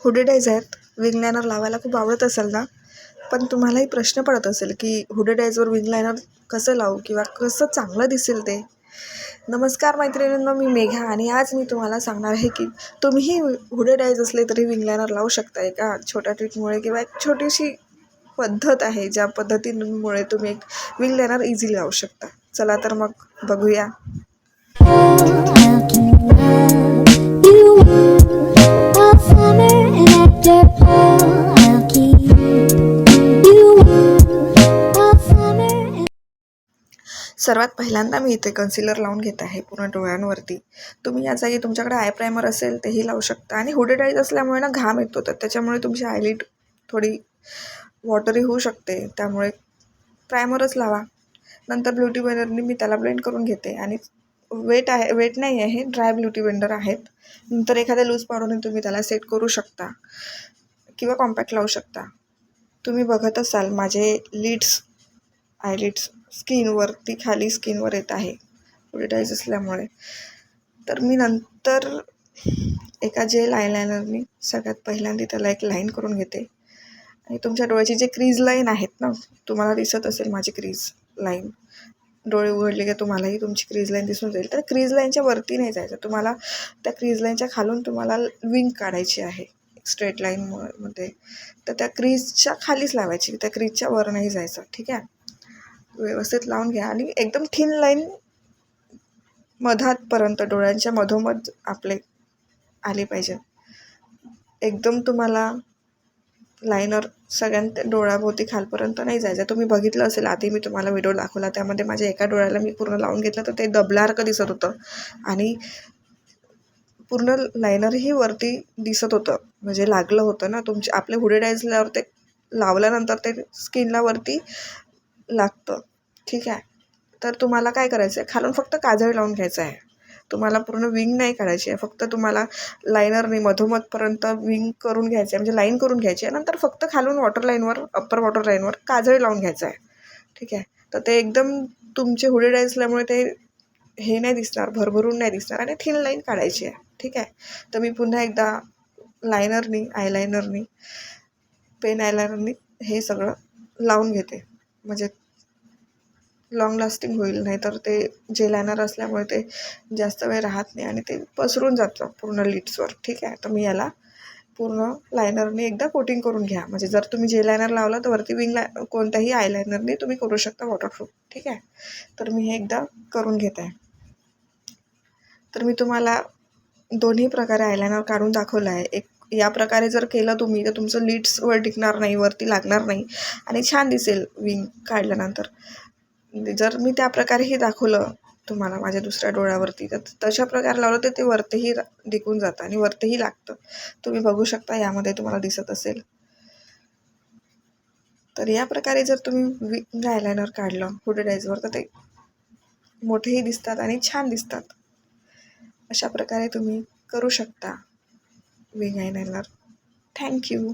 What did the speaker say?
Hooded eyes आहेत, wing liner लावायला खूप आवडत असेल ना. पण तुम्हालाही प्रश्न पडत असेल की हुडेड आईजवर विंग लायनर कसं लावू किंवा कसं चांगलं दिसेल ते. नमस्कार मैत्रिणींनो, मी मेघा आणि आज मी तुम्हाला सांगणार आहे की तुम्हीही हुडेड आईज असले तरी विंग लायनर लावू शकता. एका छोट्या ट्रिकमुळे किंवा एक छोटीशी पद्धत आहे ज्या पद्धतीमुळे तुम्ही एक विंग लायनर इझिली लावू शकता. चला तर मग बघूया. सर्वात पहिल्यांदा मी इथे कन्सिलर लावून घेत आहे पूर्ण डोळ्यांवरती. तुम्ही या जागी तुमच्याकडे आय प्रायमर असेल तेही लावू शकता. आणि हुडेड आईज असल्यामुळे ना घाम येतो, तर त्याच्यामुळे तुमची आयलिड थोडी वॉटरी होऊ शकते, त्यामुळे प्रायमरच लावा. नंतर ब्युटी ब्लेंडरने मी त्याला ब्लेंड करून घेते आणि वेट नाही आहे, ड्राय ब्युटी ब्लेंडर आहेत. नंतर एखाद्या लूज पावडरने तुम्ही त्याला सेट करू शकता किंवा कॉम्पॅक्ट लावू शकता. तुम्ही बघत असाल माझे आयलिड्स स्किनवरती खाली स्किनवर येत आहे हुडेड आईज असल्यामुळे. तर मी नंतर एका जेल आयलायनरनी सगळ्यात पहिल्यांदा त्याला एक लाईन करून घेते. आणि तुमच्या डोळ्याची जे क्रीज लाईन आहेत ना, तुम्हाला दिसत असेल माझी क्रीज लाईन, डोळे उघडले की तुम्हालाही तुमची क्रीज लाईन दिसून जाईल. तर क्रीज लाईनच्या वरती नाही जायचं, तुम्हाला त्या क्रीज लाईनच्या खालून तुम्हाला विंग काढायची आहे स्ट्रेट लाईनमध्ये. तर त्या क्रीजच्या खालीच लावायची, त्या क्रीजच्या वर नाही जायचं. ठीक आहे, व्यवस्थित लावून घ्या. आणि एकदम थिन लाईन मधातपर्यंत डोळ्यांच्या मधोमध आपले आले पाहिजे. एकदम तुम्हाला लायनर सगळ्यांत डोळ्याभोवती खालपर्यंत नाही जायचं. तुम्ही बघितलं असेल आधी मी तुम्हाला व्हिडिओ दाखवला, त्यामध्ये माझ्या एका डोळ्याला मी पूर्ण लावून घेतलं तर ते दबल्यासारखं दिसत होतं आणि पूर्ण लायनरही वरती दिसत होतं, म्हणजे लागलं होतं ना. आपले हुडेड आईजल्यावर ते लावल्यानंतर ते स्किनला वरती लागतं. ठीक आहे, तर तुम्हाला काय करायचं आहे, खालून फक्त काजळ लावून घ्यायचं आहे. तुम्हाला पूर्ण विंग नाही काढायची आहे, फक्त तुम्हाला लायनरने मधोमधपर्यंत विंग करून घ्यायचं आहे, म्हणजे लाईन करून घ्यायची आहे. नंतर फक्त खालून अप्पर वॉटर लाईनवर काजळ लावून घ्यायचं आहे. ठीक आहे, तर ते एकदम तुमचे हुडेड आईज असल्यामुळे ते हे नाही दिसणार, भरभरून नाही दिसणार आणि थिन लाईन काढायची आहे. ठीक आहे, तर मी पुन्हा एकदा आयलायनरनी पेन आयलायनरनी हे सगळं लावून घेते, म्हणजे लॉंग लास्टिंग होईल. नाही तर ते जेल लायनर असल्यामुळे ते जास्त वेळ राहत नाही आणि ते पसरून जातं पूर्ण लिड्सवर. ठीक आहे, तर मी याला पूर्ण लायनरने एकदा कोटिंग करून घ्या. म्हणजे जर तुम्ही जेल लायनर लावला तर वरती कोणत्याही आयलायनरने तुम्ही करू शकता वॉटरप्रूफ. ठीक आहे, तर मी हे एकदा करून घेत आहे. तर मी तुम्हाला दोन्ही प्रकारे आयलायनर काढून दाखवलं आहे. एक या प्रकारे जर केलं तुम्ही तर तुमचं लिड्सवर टिकणार नाही, वरती लागणार नाही आणि छान दिसेल विंग काढल्यानंतर. जर मी त्या प्रकारेही दाखवलं तुम्हाला माझ्या दुसऱ्या डोळ्यावरती, तर तशा प्रकारे लावलं तर ते वरतीही टिकून जातं आणि वरतीही लागतं. तुम्ही बघू शकता, यामध्ये तुम्हाला दिसत असेल. तर या प्रकारे जर तुम्ही विंग आयलायनर काढलं हुडेड आईजवर तर ते मोठेही दिसतात आणि छान दिसतात. अशा प्रकारे तुम्ही करू शकता विंग आयलायनर. थँक्यू.